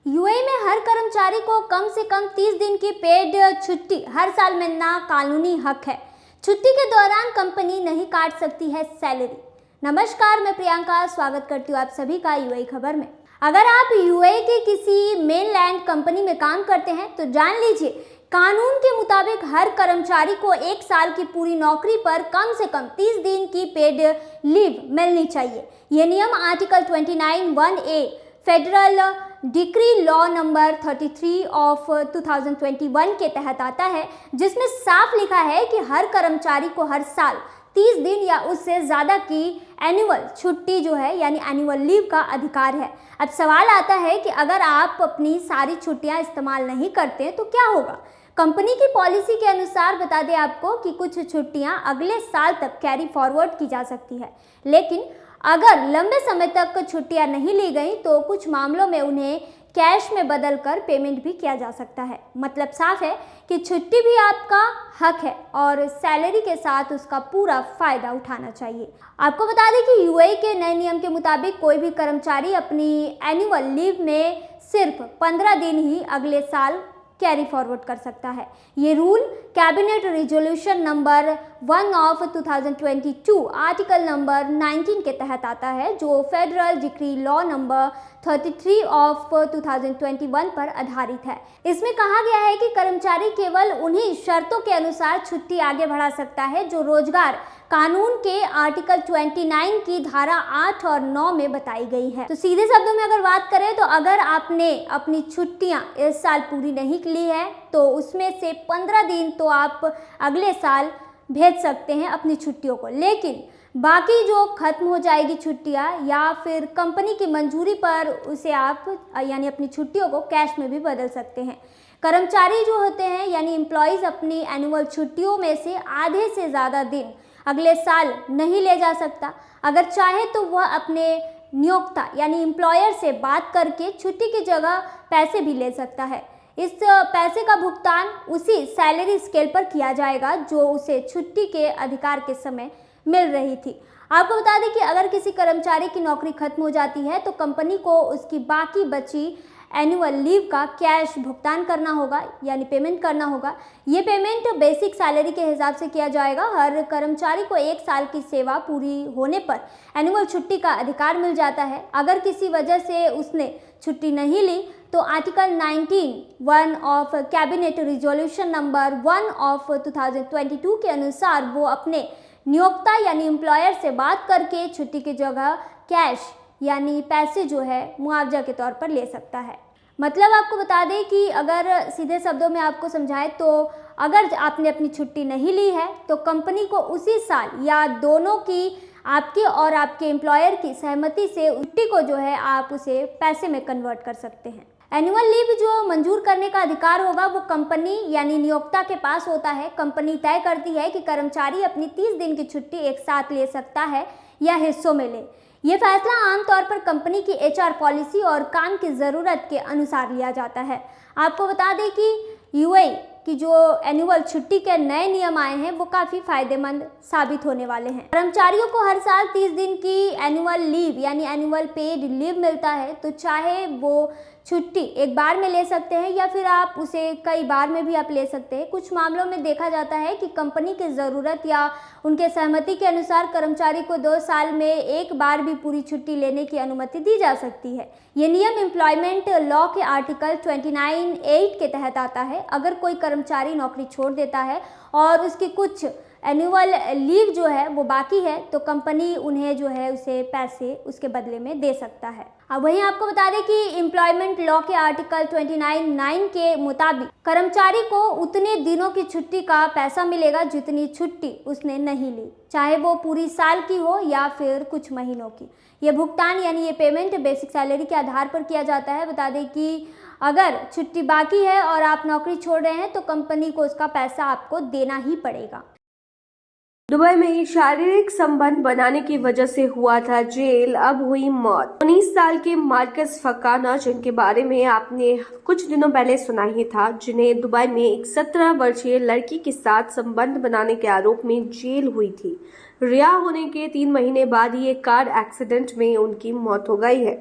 UAE में हर कर्मचारी को कम से कम 30 दिन की पेड छुट्टी हर साल मिलना कानूनी हक है। छुट्टी के दौरान कंपनी नहीं काट सकती है सैलरी। नमस्कार, मैं प्रियंका स्वागत करती हूँ आप सभी का यूएई खबर में। अगर आप यूएई की किसी मेनलैंड कंपनी में काम करते हैं तो जान लीजिए, कानून के मुताबिक हर कर्मचारी को एक साल की पूरी नौकरी पर कम से कम 30 दिन की पेड लीव मिलनी चाहिए। ये नियम article 29(1)(a federal decree law number 33 of 2021 के तहत आता है, जिसमें साफ लिखा है कि हर कर्मचारी को हर साल 30 दिन या उससे ज़्यादा की एनुअल छुट्टी जो है यानी एनुअल लीव का अधिकार है। अब सवाल आता है कि अगर आप अपनी सारी छुट्टियां इस्तेमाल नहीं करते तो क्या होगा। कंपनी की पॉलिसी के अनुसार बता दें आपको कि कुछ छुट्टियां अगले साल तक कैरी फॉरवर्ड की जा सकती है, लेकिन अगर लंबे समय तक छुट्टियां नहीं ली गई तो कुछ मामलों में उन्हें कैश में बदलकर पेमेंट भी किया जा सकता है। मतलब साफ है कि छुट्टी भी आपका हक है और सैलरी के साथ उसका पूरा फायदा उठाना चाहिए। आपको बता दें कि यूएई के नए नियम के मुताबिक कोई भी कर्मचारी अपनी एनुअल लीव में सिर्फ 15 दिन ही अगले साल कैरी फॉरवर्ड कर सकता है। ये rule cabinet resolution number 1 of 2022 article number 19 के तहत आता है, जो federal decree law number 33 of 2021 पर आधारित है। इसमें कहा गया है कि कर्मचारी केवल उन्हीं शर्तों के अनुसार छुट्टी आगे बढ़ा सकता है जो रोजगार कानून के आर्टिकल 29 की धारा 8 और 9 में बताई गई है। तो सीधे शब्दों में अगर बात करें तो अगर आपने अपनी छुट्टियां इस साल पूरी नहीं ली है तो उसमें से 15 दिन तो आप अगले साल भेज सकते हैं अपनी छुट्टियों को, लेकिन बाकी जो खत्म हो जाएगी छुट्टियां या फिर कंपनी की मंजूरी पर उसे आप यानी अपनी छुट्टियों को कैश में भी बदल सकते हैं। कर्मचारी जो होते हैं यानी एम्प्लॉयज़ अपनी एनुअल छुट्टियों में से आधे से ज़्यादा दिन अगले साल नहीं ले जा सकता। अगर चाहे तो वह अपने नियोक्ता यानी एम्प्लॉयर से बात करके छुट्टी की जगह पैसे भी ले सकता है। इस पैसे का भुगतान उसी सैलरी स्केल पर किया जाएगा जो उसे छुट्टी के अधिकार के समय मिल रही थी। आपको बता दें कि अगर किसी कर्मचारी की नौकरी खत्म हो जाती है तो कंपनी को उसकी बाकी बची एनुअल लीव का कैश भुगतान करना होगा यानी पेमेंट करना होगा। ये पेमेंट बेसिक सैलरी के हिसाब से किया जाएगा। हर कर्मचारी को एक साल की सेवा पूरी होने पर एनुअल छुट्टी का अधिकार मिल जाता है। अगर किसी वजह से उसने छुट्टी नहीं ली तो article 19(1) of cabinet resolution number 1 of 2022 के अनुसार वो अपने नियोक्ता यानी एम्प्लॉयर से बात करके छुट्टी की जगह कैश यानी पैसे जो है मुआवजा के तौर पर ले सकता है। मतलब आपको बता दें कि अगर सीधे शब्दों में आपको समझाएं तो अगर आपने अपनी छुट्टी नहीं ली है तो कंपनी को उसी साल या दोनों की आपके और आपके एम्प्लॉयर की सहमति से छुट्टी को जो है आप उसे पैसे में कन्वर्ट कर सकते हैं। एनुअल लीव जो मंजूर करने का अधिकार होगा वो कंपनी यानी नियोक्ता के पास होता है। कंपनी तय करती है कि कर्मचारी अपनी 30 दिन की छुट्टी एक साथ ले सकता है या हिस्सों में ले। ये फैसला आमतौर पर कंपनी की एचआर पॉलिसी और काम की ज़रूरत के अनुसार लिया जाता है। आपको बता दें कि यूएई की जो एनुअल छुट्टी के नए नियम आए हैं वो काफ़ी फायदेमंद साबित होने वाले हैं। कर्मचारियों को हर साल 30 दिन की एनुअल लीव यानी एनुअल पेड लीव मिलता है, तो चाहे वो छुट्टी एक बार में ले सकते हैं या फिर आप उसे कई बार में भी आप ले सकते हैं। कुछ मामलों में देखा जाता है कि कंपनी की ज़रूरत या उनके सहमति के अनुसार कर्मचारी को 2 साल में एक बार भी पूरी छुट्टी लेने की अनुमति दी जा सकती है। ये नियम एम्प्लॉयमेंट लॉ के आर्टिकल 29(8) के तहत आता है। अगर कोई कर्मचारी नौकरी छोड़ देता है और उसकी कुछ एनुअल लीव जो है वो बाकी है तो कंपनी उन्हें जो है उसे पैसे उसके बदले में दे सकता है। अब वहीं आपको बता दें कि एम्प्लॉयमेंट लॉ के आर्टिकल 29(9) के मुताबिक कर्मचारी को उतने दिनों की छुट्टी का पैसा मिलेगा जितनी छुट्टी उसने नहीं ली, चाहे वो पूरी साल की हो या फिर कुछ महीनों की। ये भुगतान यानी ये पेमेंट बेसिक सैलरी के आधार पर किया जाता है। बता दें कि अगर छुट्टी बाकी है और आप नौकरी छोड़ रहे हैं तो कंपनी को उसका पैसा आपको देना ही पड़ेगा। दुबई में शारीरिक संबंध बनाने की वजह से हुआ था जेल, अब हुई मौत। 19 साल के मार्कस फकाना, जिनके बारे में आपने कुछ दिनों पहले सुना ही था, जिन्हें दुबई में एक 17 वर्षीय लड़की के साथ संबंध बनाने के आरोप में जेल हुई थी। रिहा होने के 3 महीने बाद ये कार एक्सीडेंट में उनकी मौत हो गई है।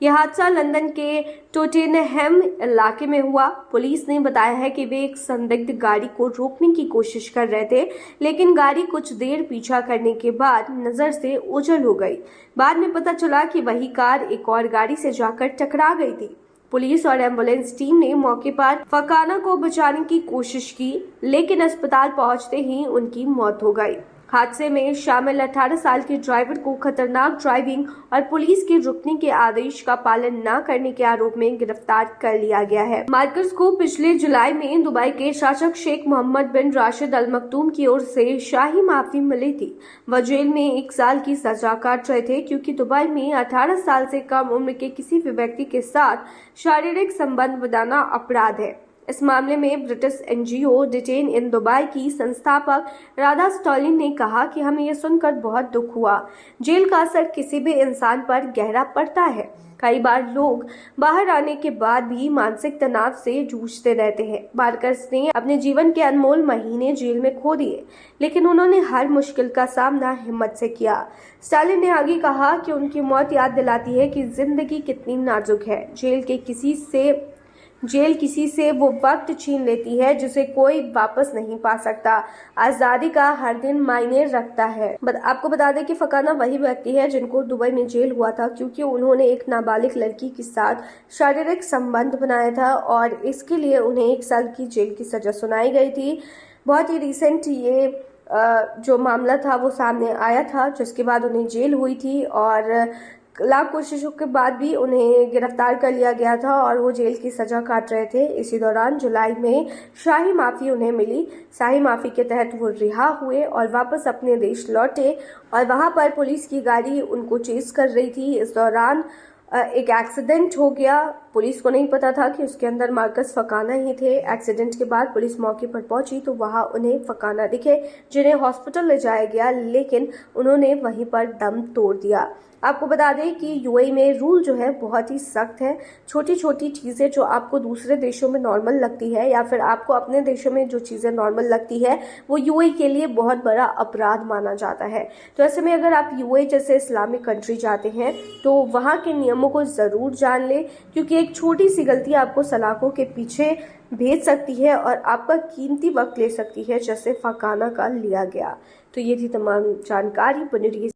यह हादसा लंदन के टोटेनहम इलाके में हुआ। पुलिस ने बताया है कि वे एक संदिग्ध गाड़ी को रोकने की कोशिश कर रहे थे, लेकिन गाड़ी कुछ देर पीछा करने के बाद नजर से ओझल हो गई। बाद में पता चला कि वही कार एक और गाड़ी से जाकर टकरा गई थी। पुलिस और एम्बुलेंस टीम ने मौके पर फकाना को बचाने की कोशिश की, लेकिन अस्पताल पहुंचते ही उनकी मौत हो गई। हादसे में शामिल 18 साल के ड्राइवर को खतरनाक ड्राइविंग और पुलिस के रुकने के आदेश का पालन न करने के आरोप में गिरफ्तार कर लिया गया है। मार्कस को पिछले जुलाई में दुबई के शासक शेख मोहम्मद बिन राशिद अल मखदूम की ओर से शाही माफी मिली थी। वह जेल में 1 साल की सजा काट रहे थे, क्योंकि दुबई में 18 साल से कम उम्र के किसी भी व्यक्ति के साथ शारीरिक संबंध बनाना अपराध है। इस मामले में British NGO detain in Dubai की संस्थापक राधा स्टॉलिन ने कहा कि हमें यह सुनकर बहुत दुख हुआ। जेल का असर किसी भी इंसान पर गहरा पड़ता है। कई बार लोग बाहर आने के बाद भी मानसिक तनाव से जूझते रहते हैं। मार्कस ने अपने जीवन के अनमोल महीने जेल में खो दिए, लेकिन उन्होंने हर मुश्किल का सामना हिम्मत से किया। स्टालिन ने आगे कहा कि उनकी मौत याद दिलाती है कि जिंदगी कितनी नाजुक है। जेल किसी से वो वक्त छीन लेती है जिसे कोई वापस नहीं पा सकता। आजादी का हर दिन मायने रखता है। आपको बता दें कि फकाना वही व्यक्ति है जिनको दुबई में जेल हुआ था, क्योंकि उन्होंने एक नाबालिग लड़की के साथ शारीरिक संबंध बनाया था और इसके लिए उन्हें 1 साल की जेल की सजा सुनाई गई थी। बहुत ही रिसेंट ये जो मामला था वो सामने आया था, जिसके बाद उन्हें जेल हुई थी और लाख कोशिशों के बाद भी उन्हें गिरफ्तार कर लिया गया था और वो जेल की सजा काट रहे थे। इसी दौरान जुलाई में शाही माफी उन्हें मिली। शाही माफी के तहत वो रिहा हुए और वापस अपने देश लौटे और वहां पर पुलिस की गाड़ी उनको चेस कर रही थी। इस दौरान एक एक्सीडेंट हो गया। पुलिस को नहीं पता था कि उसके अंदर मार्कस फकाना ही थे। एक्सीडेंट के बाद पुलिस मौके पर पहुंची तो वहां उन्हें फकाना दिखे, जिन्हें हॉस्पिटल ले जाया गया, लेकिन उन्होंने वहीं पर दम तोड़ दिया। आपको बता दें कि यूएई में रूल जो है बहुत ही सख्त है। छोटी छोटी चीज़ें जो आपको दूसरे देशों में नॉर्मल लगती है या फिर आपको अपने देशों में जो चीज़ें नॉर्मल लगती है वो यूएई के लिए बहुत बड़ा अपराध माना जाता है। तो ऐसे में अगर आप यूएई जैसे इस्लामिक कंट्री जाते हैं तो वहाँ के नियमों को ज़रूर जान लें, क्योंकि एक छोटी सी गलती आपको सलाखों के पीछे भेज सकती है और आपका कीमती वक्त ले सकती है, जैसे फकाना का लिया गया। तो ये थी तमाम जानकारी। बनी रही।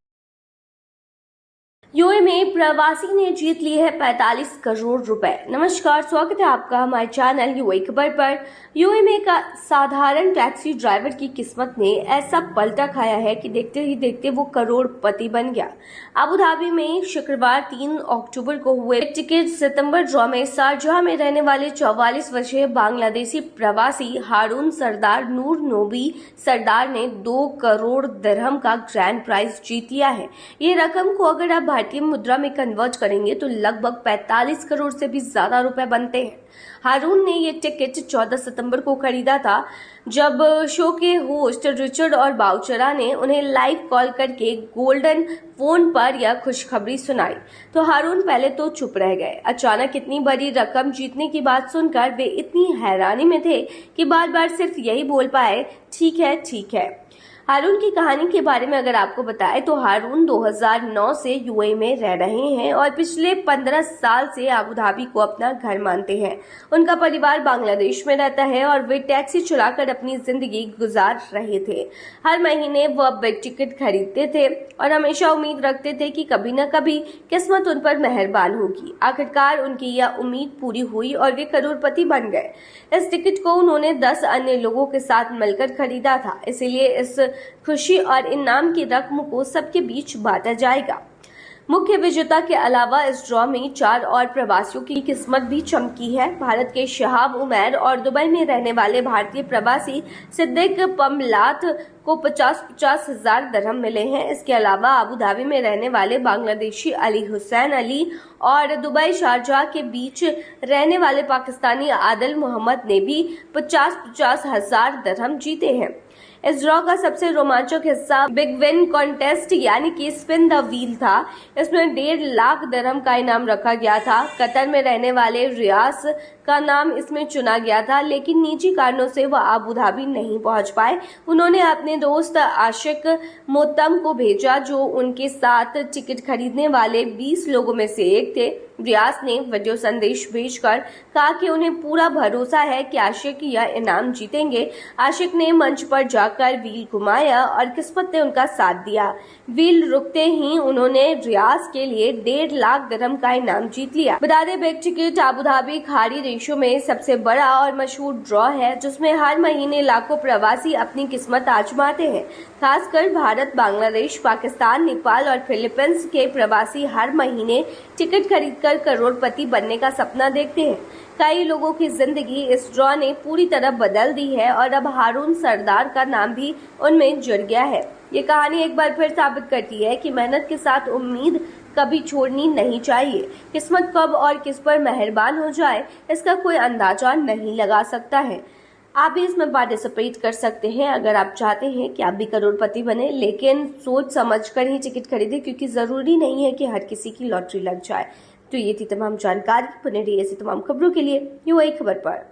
यूएई में प्रवासी ने जीत लिए हैं 45 करोड़ रुपए। नमस्कार, स्वागत है आपका हमारे चैनल यूएई खबर पर। यूएई में एक साधारण टैक्सी ड्राइवर की किस्मत ने ऐसा पलटा खाया है कि देखते ही देखते वो करोड़पति बन गया। अबू धाबी में शुक्रवार 3 अक्टूबर को हुए टिकट सितंबर ड्रॉ में शारजाह में रहने वाले 44 वर्षीय बांग्लादेशी प्रवासी हारून सरदार नूर नोबी सरदार ने 2 करोड़ दिरहम का ग्रैंड प्राइज जीत लिया है। ये रकम को अगर आप भारतीय मुद्रा में कन्वर्ट करेंगे तो लगभग 45 करोड़ से भी ज्यादा रुपए बनते हैं। हारून ने ये टिकट 14 सितंबर को खरीदा था, जब शो के होस्ट रिचर्ड और बाउचरा ने उन्हें लाइव कॉल करके गोल्डन फोन पर यह खुशखबरी सुनाई तो हारून पहले तो चुप रह गए। अचानक इतनी बड़ी रकम जीतने की बात सुनकर वे इतनी हैरानी में थे कि बार बार सिर्फ यही बोल पाए, ठीक है ठीक है। हारून की कहानी के बारे में अगर आपको बताएं तो हारून 2009 से यूएई में रह रहे हैं और पिछले 15 साल से अबू धाबी को अपना घर मानते हैं। उनका परिवार बांग्लादेश में रहता है और वे टैक्सी चलाकर अपनी जिंदगी गुजार रहे थे। हर महीने वह बिग टिकट खरीदते थे और हमेशा उम्मीद रखते थे कि कभी न कभी किस्मत उन पर मेहरबान होगी। आखिरकार उनकी यह उम्मीद पूरी हुई और वे करोड़पति बन गए। इस टिकट को उन्होंने 10 अन्य लोगों के साथ मिलकर खरीदा था, इसलिए इस खुशी और इनाम की रकम को सबके बीच बांटा जाएगा। मुख्य विजेता के अलावा इस ड्रॉ में 4 और प्रवासियों की किस्मत भी चमकी है। भारत के शहाब उमैर और दुबई में रहने वाले भारतीय प्रवासी सिद्दीक पमलात को 50-50 हजार दिरहम मिले हैं। इसके अलावा अबू धाबी में रहने वाले बांग्लादेशी अली हुसैन अली और दुबई शारजाह के बीच रहने वाले पाकिस्तानी आदिल मोहम्मद ने भी 50-50 हजार दिरहम जीते हैं। इस ड्रॉ का सबसे रोमांचक हिस्सा बिग विन कॉन्टेस्ट यानी कि स्पिन द व्हील था। इसमें 1.5 लाख दिरहम का इनाम रखा गया था। कतर में रहने वाले रियास का नाम इसमें चुना गया था, लेकिन निजी कारणों से वह अबू धाबी नहीं पहुंच पाए। उन्होंने अपने दोस्त आशिक मोतम को भेजा, जो उनके साथ टिकट खरीदने वाले 20 लोगों में से एक थे। रियाज ने वीडियो संदेश भेजकर कहा कि उन्हें पूरा भरोसा है कि आशिक यह इनाम जीतेंगे। आशिक ने मंच पर जाकर व्हील घुमाया और किस्मत ने उनका साथ दिया। व्हील रुकते ही उन्होंने रियाज के लिए 1.5 लाख दिरहम का इनाम जीत लिया। बता दें, बिग टिकट अबू धाबी खाड़ी रेशो में सबसे बड़ा और मशहूर ड्रॉ है, जिसमें हर महीने लाखों प्रवासी अपनी किस्मत आजमाते हैं। खासकर भारत, बांग्लादेश, पाकिस्तान, नेपाल और फिलीपींस के प्रवासी हर महीने टिकट खरीदकर करोड़पति बनने का सपना देखते हैं। कई लोगों की जिंदगी इस ड्रॉ ने पूरी तरह बदल दी है और अब हारून सरदार का नाम भी उनमें जुड़ गया है। ये कहानी एक बार फिर साबित करती है कि मेहनत के साथ उम्मीद कभी छोड़नी नहीं चाहिए। किस्मत कब और किस पर मेहरबान हो जाए, इसका कोई अंदाजा नहीं लगा सकता है। आप भी इसमें पार्टिसिपेट कर सकते हैं अगर आप चाहते हैं कि आप भी करोड़पति बने, लेकिन सोच समझ कर ही टिकट खरीदें, क्योंकि जरूरी नहीं है कि हर किसी की लॉटरी लग जाए। तो ये थी तमाम जानकारी। बने रहिए ऐसी तमाम खबरों के लिए यूएई खबर पर।